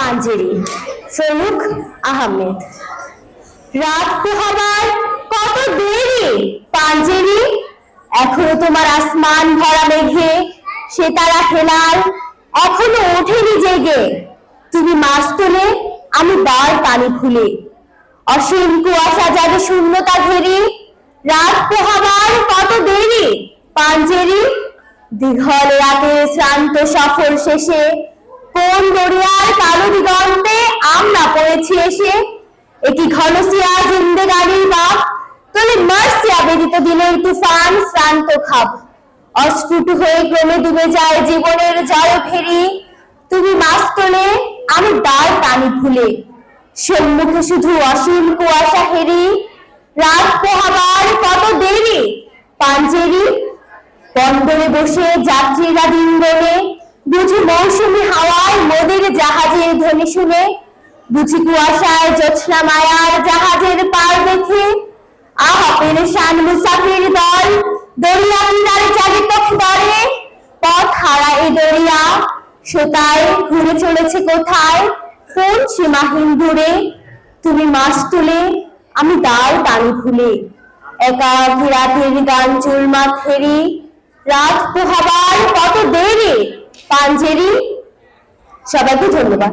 পাঞ্জেরি, ফরুক আহমেদ। রাত পোহাবার কত দেরি পাঞ্জেরি, এখনো তোমার আসমান ভরা মেঘে সে তারা হেলাল এখনো ওঠেনি জেগে। তুমি মাস তোলে আমি বার পানি ভুলে, অসীম কুয়াশা জাগে শূন্যতা ঘেরি। রাত পোহাবার কত দেরি পাঞ্জেরি, দীঘল রাতের শ্রান্ত সফর শেষে কোন দরিয়ার কালো দিগন্তে আমরা পড়েছি এসে। এটি ঘনসিয়া জিন্দেগানির বাপ, তোলে মার্সিয়া বেদিত দিনের তুফান শ্রান্ত খাব। অস্ফুট হয়ে ক্রমে ডুবে যায় জীবনের জল ফেরি। তুমি মাস তোলে আমি ডাল পানি ভুলে, সম্মুখে শুধু অসীম কুয়াশা হেরি। রাত পোহাবার কত দেরি পাঞ্জেরি, বন্দরে বসে যাত্রীরা দিন গনে, বুঝি মৌসুমী হাওয়ায় মোদের জাহাজের ধ্বনি শুনে। বুঝি কুয়াশায় জ্যোৎস্না মায়ার জাহাজের পার দেখে, আহা পেরেশান মুসাফির দল দরিয়া কিনারে জাগে চোখ ধরে। পথ হারা এই দরিয়া সোতায় ঘুরে চলেছে কোথায়, কোন সীমাহীন দূরে। তুমি মাস তুলে আমি ডাল পানি ভুলে, একাকী রাতের গান চুলমা থেরি। রাত পোহাবার কত দেরি পাঞ্জেরি। সবাইকে ধন্যবাদ।